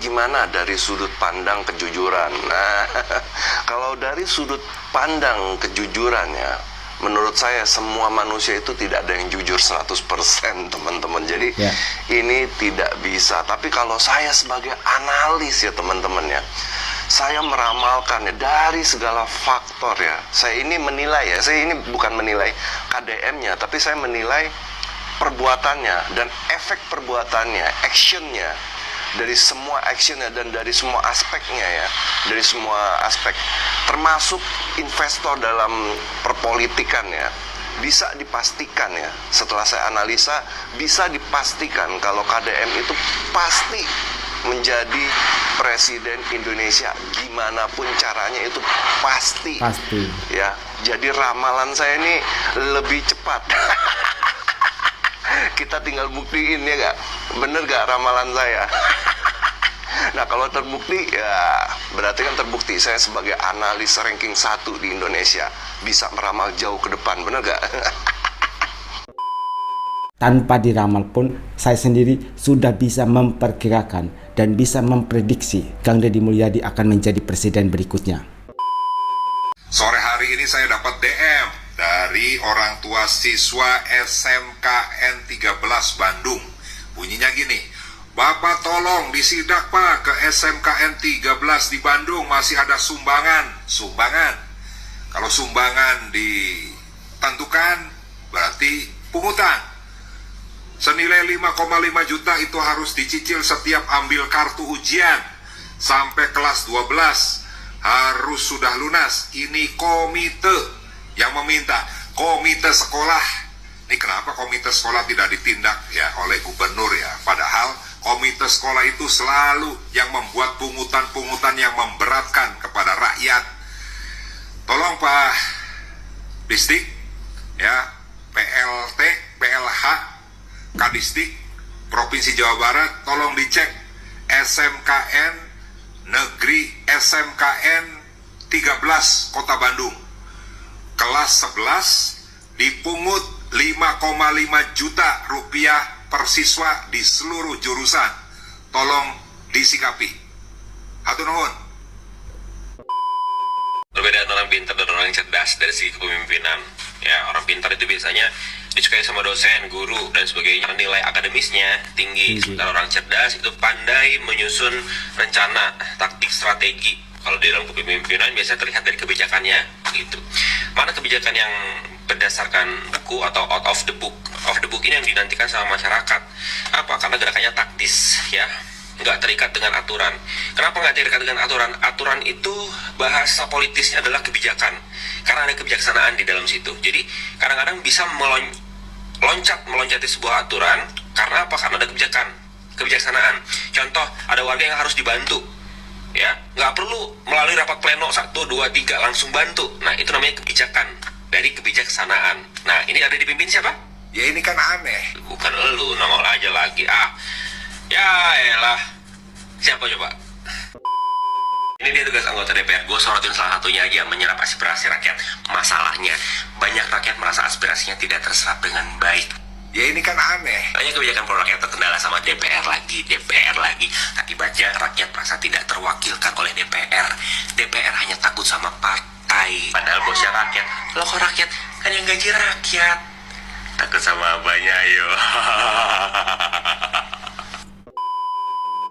gimana dari sudut pandang kejujuran. Nah, kalau dari sudut pandang kejujurannya, menurut saya semua manusia itu tidak ada yang jujur 100%, teman-teman. Jadi ini tidak bisa. Tapi kalau saya sebagai analis ya teman-teman ya, saya meramalkan ya, dari segala faktor ya. Saya ini menilai ya, saya ini bukan menilai KDM-nya, tapi saya menilai perbuatannya dan efek perbuatannya, actionnya, dari semua actionnya dan dari semua aspeknya ya, dari semua aspek, termasuk investor dalam perpolitikan ya, bisa dipastikan ya, setelah saya analisa bisa dipastikan kalau KDM itu pasti menjadi presiden Indonesia, gimana pun caranya itu pasti ya. Jadi ramalan saya ini lebih cepat. Kita tinggal buktiin ya gak? Bener gak ramalan saya? Nah kalau terbukti ya berarti kan terbukti saya sebagai analis ranking 1 di Indonesia bisa meramal jauh ke depan, bener gak? Tanpa diramal pun saya sendiri sudah bisa memperkirakan dan bisa memprediksi Kang Deddy Mulyadi akan menjadi presiden berikutnya. Sore hari ini saya dapat DM dari orang tua siswa SMKN 13 Bandung. Bunyinya gini, Bapak tolong disidak Pak ke SMKN 13 di Bandung, masih ada sumbangan. Kalau sumbangan ditentukan berarti pungutan. Senilai 5,5 juta itu harus dicicil setiap ambil kartu ujian. Sampai kelas 12 harus sudah lunas. Ini komite yang meminta, komite sekolah. Ini kenapa komite sekolah tidak ditindak ya oleh gubernur ya? Padahal komite sekolah itu selalu yang membuat pungutan-pungutan yang memberatkan kepada rakyat. Tolong Pak Disdik ya, PLT, PLH, Kadisdik Provinsi Jawa Barat, tolong dicek SMKN Negeri SMKN 13 Kota Bandung. Kelas 11 dipungut 5,5 juta rupiah per siswa di seluruh jurusan. Tolong disikapi. Hatur nuhun. Perbedaan orang pintar dan orang cerdas dari segi kepemimpinan. Ya, orang pintar itu biasanya disukai sama dosen, guru, dan sebagainya. Nilai akademisnya tinggi. Sementara orang cerdas itu pandai menyusun rencana, taktik, strategi. Kalau di dalam kepemimpinan biasanya terlihat dari kebijakannya, gitu. Mana kebijakan yang berdasarkan buku atau out of the book? Of the book ini yang dinantikan sama masyarakat. Apa? Karena gerakannya taktis, ya. Nggak terikat dengan aturan. Kenapa nggak terikat dengan aturan? Aturan itu bahasa politisnya adalah kebijakan. Karena ada kebijaksanaan di dalam situ. Jadi kadang-kadang bisa meloncati sebuah aturan. Karena apa? Karena ada kebijaksanaan. Contoh, ada warga yang harus dibantu. Ya, nggak perlu melalui rapat pleno 1, 2, 3 langsung bantu. Nah, itu namanya kebijakan dari kebijaksanaan. Nah, ini ada dipimpin siapa? Ya ini kan aneh. Bukan elu, nongol aja lagi. Ya elah. Siapa coba? Ini dia tugas anggota DPR. Gue sorotin salah satunya aja, menyerap aspirasi rakyat. Masalahnya, banyak rakyat merasa aspirasinya tidak terserap dengan baik. Ya ini kan aneh. Banyak kebijakan pro rakyat terkendala sama DPR lagi. Akibatnya rakyat merasa tidak terwakilkan oleh DPR. DPR hanya takut sama partai. Padahal bosnya rakyat. Loh kok rakyat? Kan yang gaji rakyat. Takut sama abahnya, ayo.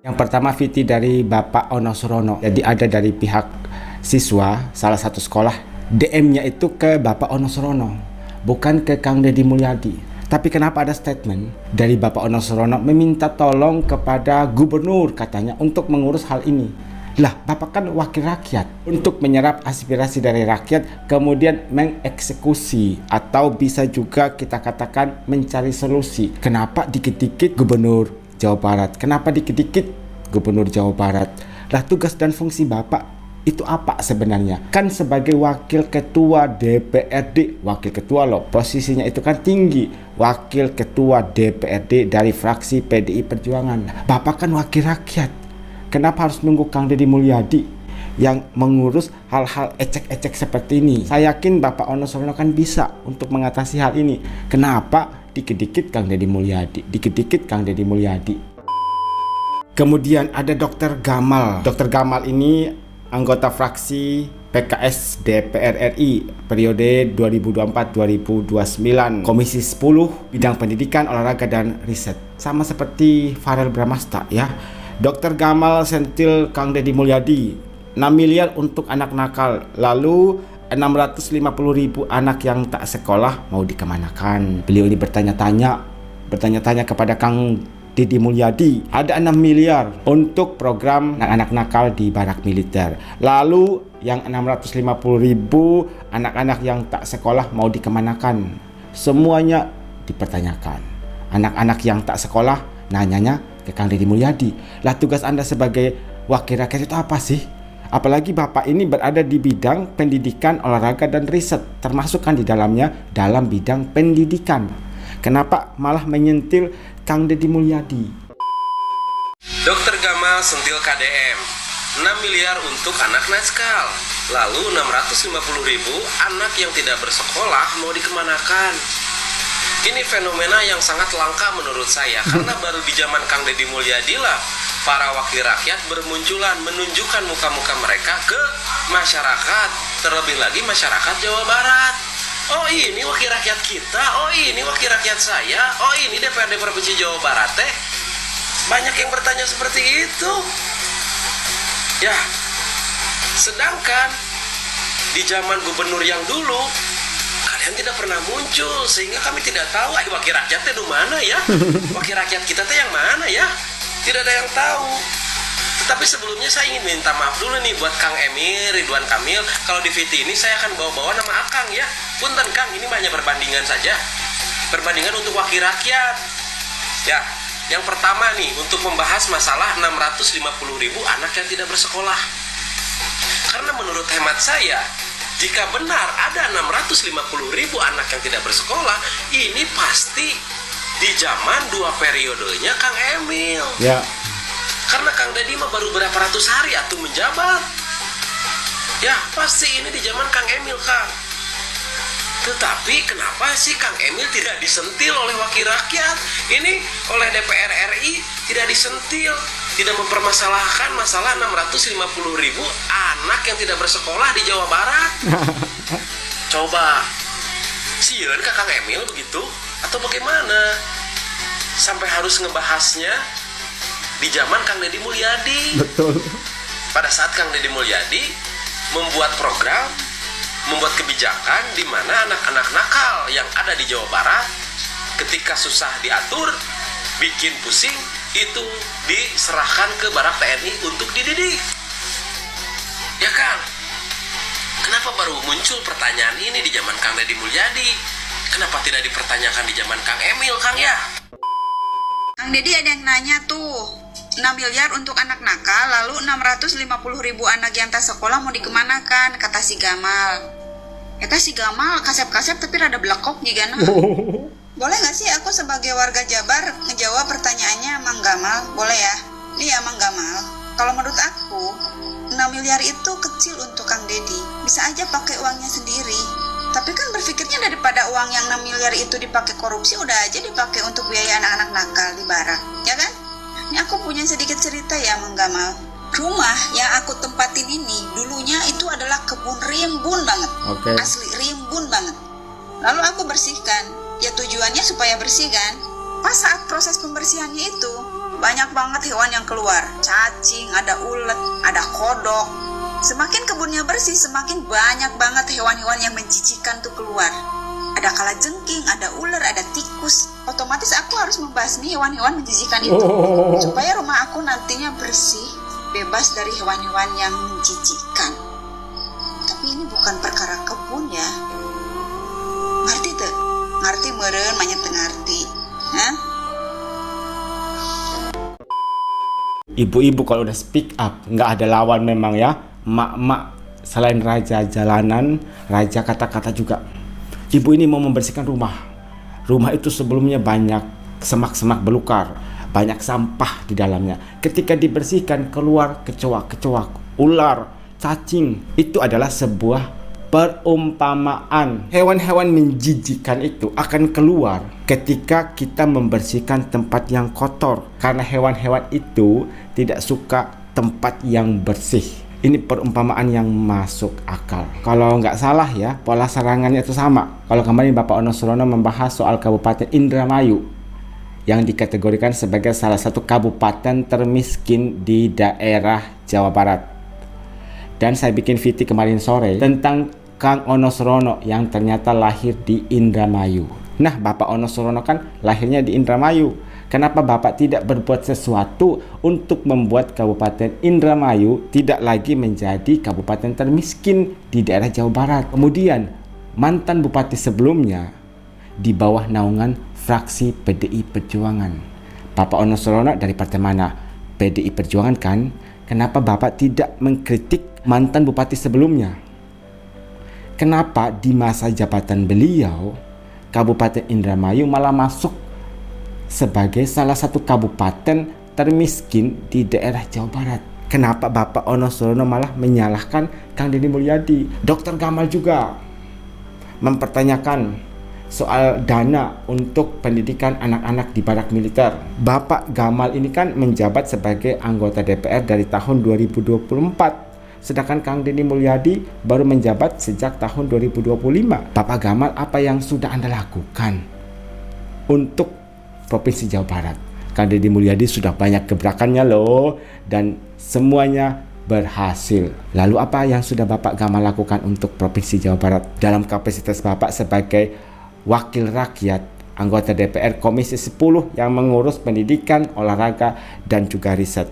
Yang pertama VT dari Bapak Ono Surono. Jadi ada dari pihak siswa salah satu sekolah, DM-nya itu ke Bapak Ono Surono, bukan ke Kang Deddy Mulyadi. Tapi kenapa ada statement dari Bapak Ono Surono meminta tolong kepada gubernur katanya untuk mengurus hal ini? Lah, Bapak kan wakil rakyat, untuk menyerap aspirasi dari rakyat kemudian mengeksekusi, atau bisa juga kita katakan mencari solusi. Kenapa dikit-dikit gubernur Jawa Barat? Kenapa dikit-dikit gubernur Jawa Barat? Lah, tugas dan fungsi Bapak itu apa sebenarnya? Kan sebagai wakil ketua DPRD, wakil ketua loh, posisinya itu kan tinggi, wakil ketua DPRD dari fraksi PDI Perjuangan. Bapak kan wakil rakyat. Kenapa harus nunggu Kang Deddy Mulyadi yang mengurus hal-hal ecek-ecek seperti ini? Saya yakin Bapak Ono Surono kan bisa untuk mengatasi hal ini. Kenapa dikit-dikit Kang Deddy Mulyadi, dikit-dikit Kang Deddy Mulyadi? Kemudian ada Dr. Gamal. Dr. Gamal ini anggota fraksi PKS DPR RI periode 2024-2029, Komisi 10 bidang pendidikan, olahraga dan riset. Sama seperti Farel Bramasta ya. Dr. Gamal sentil Kang Deddy Mulyadi 6 miliar untuk anak nakal. Lalu 650.000 anak yang tak sekolah mau dikemanakan? Beliau ini bertanya-tanya kepada Kang Deddy Mulyadi. Ada 6 miliar untuk program anak-anak nakal di barak militer. Lalu yang 650.000 anak-anak yang tak sekolah mau dikemanakan? Semuanya dipertanyakan. Anak-anak yang tak sekolah nanyanya ke Kang Deddy Mulyadi. Lah, tugas Anda sebagai wakil rakyat itu apa sih? Apalagi Bapak ini berada di bidang pendidikan, olahraga dan riset, termasuk kan di dalamnya dalam bidang pendidikan. Kenapa malah menyentil Kang Deddy Mulyadi? Dr. Gamal sentil KDM 6 miliar untuk anak nakal. Lalu 650.000 anak yang tidak bersekolah mau dikemanakan? Ini fenomena yang sangat langka menurut saya, karena baru di zaman Kang Deddy Mulyadi lah para wakil rakyat bermunculan menunjukkan muka-muka mereka ke masyarakat, terlebih lagi masyarakat Jawa Barat. Oh, ini wakil rakyat kita, oh ini wakil rakyat saya, oh ini DPRD Provinsi Jawa Barat teh. Banyak yang bertanya seperti itu. Ya, sedangkan di zaman gubernur yang dulu kalian tidak pernah muncul, sehingga kami tidak tahu wakil rakyat teh di mana ya. Wakil rakyat kita teh yang mana ya? Tidak ada yang tahu. Tetapi sebelumnya saya ingin minta maaf dulu nih buat Kang Emil, Ridwan Kamil. Kalau di VT ini saya akan bawa-bawa nama Akang ya. Punten Kang, ini hanya perbandingan saja. Perbandingan untuk wakil rakyat. Ya, yang pertama nih untuk membahas masalah 650.000 anak yang tidak bersekolah. Karena menurut hemat saya, jika benar ada 650.000 anak yang tidak bersekolah, ini pasti di zaman 2 periodenya Kang Emil. Ya. Karena Kang Deddy mah baru berapa ratus hari atuh menjabat. Ya, pasti ini di zaman Kang Emil, Kang. Tetapi kenapa sih Kang Emil tidak disentil oleh wakil rakyat? Ini oleh DPR RI tidak disentil, tidak mempermasalahkan masalah 650.000 anak yang tidak bersekolah di Jawa Barat. Coba, sieun ke Kang Emil begitu? Atau bagaimana? Sampai harus ngebahasnya di zaman Kang Deddy Mulyadi. Betul. Pada saat Kang Deddy Mulyadi membuat program, membuat kebijakan di mana anak-anak nakal yang ada di Jawa Barat ketika susah diatur, bikin pusing, itu diserahkan ke barak TNI untuk dididik. Ya Kang, kenapa baru muncul pertanyaan ini di zaman Kang Deddy Mulyadi? Kenapa tidak dipertanyakan di zaman Kang Emil, Kang ya? Kang Deddy ada yang nanya tuh, 6 miliar untuk anak nakal, lalu 650.000 anak yang tak sekolah mau dikemanakan, kata si Gamal. Eta si Gamal kasep-kasep tapi rada belekok juga nah. Boleh gak sih aku sebagai warga Jabar ngejawab pertanyaannya Mang Gamal? Boleh ya? Nih ya Mang Gamal, kalau menurut aku 6 miliar itu kecil untuk Kang Deddy, bisa aja pakai uangnya sendiri. Tapi kan berpikirnya daripada uang yang 6 miliar itu dipakai korupsi, udah aja dipakai untuk biaya anak-anak nakal di barak, ya kan? Ini aku punya sedikit cerita ya Mang Gamal. Rumah yang aku tempatin ini dulunya itu adalah kebun rimbun banget. Oke. Asli rimbun banget. Lalu aku bersihkan, ya tujuannya supaya bersih kan. Pas saat proses pembersihannya itu, banyak banget hewan yang keluar. Cacing, ada ulet, ada kodok. Semakin kebunnya bersih, semakin banyak banget hewan-hewan yang menjijikkan tuh keluar. Ada kalajengking, ada ular, ada tikus. Otomatis aku harus membasmi hewan-hewan menjijikkan itu supaya rumah aku nantinya bersih, bebas dari hewan-hewan yang menjijikkan. Tapi ini bukan perkara kebun ya. Ngerti tuh? Ngerti meureun manya teu ngarti. Hah? Ibu-ibu kalau udah speak up, nggak ada lawan memang ya. Mak-mak selain raja jalanan, raja kata-kata juga. Ibu ini mau membersihkan rumah. Rumah itu sebelumnya banyak semak-semak belukar, banyak sampah di dalamnya. Ketika dibersihkan keluar kecoak-kecoak, ular, cacing. Itu adalah sebuah Perumpamaan hewan-hewan menjijikan itu akan keluar ketika kita membersihkan tempat yang kotor, karena hewan-hewan itu tidak suka tempat yang bersih. Ini perumpamaan yang masuk akal. Kalau nggak salah ya, pola serangannya itu sama. Kalau kemarin Bapak Onosrono membahas soal Kabupaten Indramayu yang dikategorikan sebagai salah satu kabupaten termiskin di daerah Jawa Barat. Dan saya bikin video kemarin sore tentang Kang Onosrono yang ternyata lahir di Indramayu. Nah, Bapak Onosrono kan lahirnya di Indramayu. Kenapa Bapak tidak berbuat sesuatu untuk membuat Kabupaten Indramayu tidak lagi menjadi kabupaten termiskin di daerah Jawa Barat? Kemudian, mantan bupati sebelumnya di bawah naungan fraksi PDI Perjuangan. Bapak Onosrono dari partai mana? PDI Perjuangan kan? Kenapa Bapak tidak mengkritik mantan bupati sebelumnya? Kenapa di masa jabatan beliau, Kabupaten Indramayu malah masuk sebagai salah satu kabupaten termiskin di daerah Jawa Barat? Kenapa Bapak Onosrono malah menyalahkan Kang Deddy Mulyadi? Dr. Gamal juga mempertanyakan soal dana untuk pendidikan anak-anak di barak militer. Bapak Gamal ini kan menjabat sebagai anggota DPR dari tahun 2024. Sedangkan Kang Deddy Mulyadi baru menjabat sejak tahun 2025. Bapak Gamal, apa yang sudah Anda lakukan untuk Provinsi Jawa Barat? Kang Deddy Mulyadi sudah banyak gebrakannya loh, dan semuanya berhasil. Lalu apa yang sudah Bapak Gamal lakukan untuk Provinsi Jawa Barat dalam kapasitas Bapak sebagai wakil rakyat, anggota DPR Komisi 10 yang mengurus pendidikan, olahraga, dan juga riset?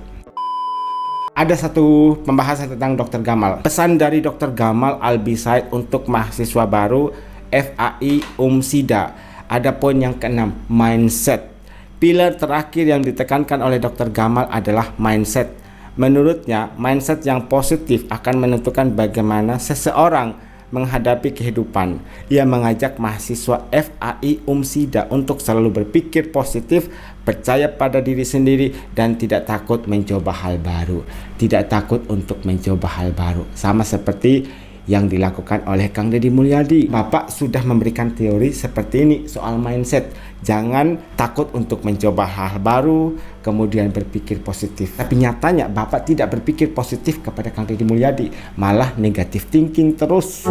Ada satu pembahasan tentang Dr. Gamal. Pesan dari Dr. Gamal Albi Said untuk mahasiswa baru FAI Umsida. Ada poin yang keenam, mindset. Pilar terakhir yang ditekankan oleh Dr. Gamal adalah mindset. Menurutnya, mindset yang positif akan menentukan bagaimana seseorang menghadapi kehidupan. Ia mengajak mahasiswa FAI Umsida untuk selalu berpikir positif, percaya pada diri sendiri, dan tidak takut mencoba hal baru. Tidak takut untuk mencoba hal baru. Sama seperti yang dilakukan oleh Kang Deddy Mulyadi. Bapak sudah memberikan teori seperti ini soal mindset. Jangan takut untuk mencoba hal baru, kemudian berpikir positif. Tapi nyatanya Bapak tidak berpikir positif kepada Kang Deddy Mulyadi, malah negatif thinking terus.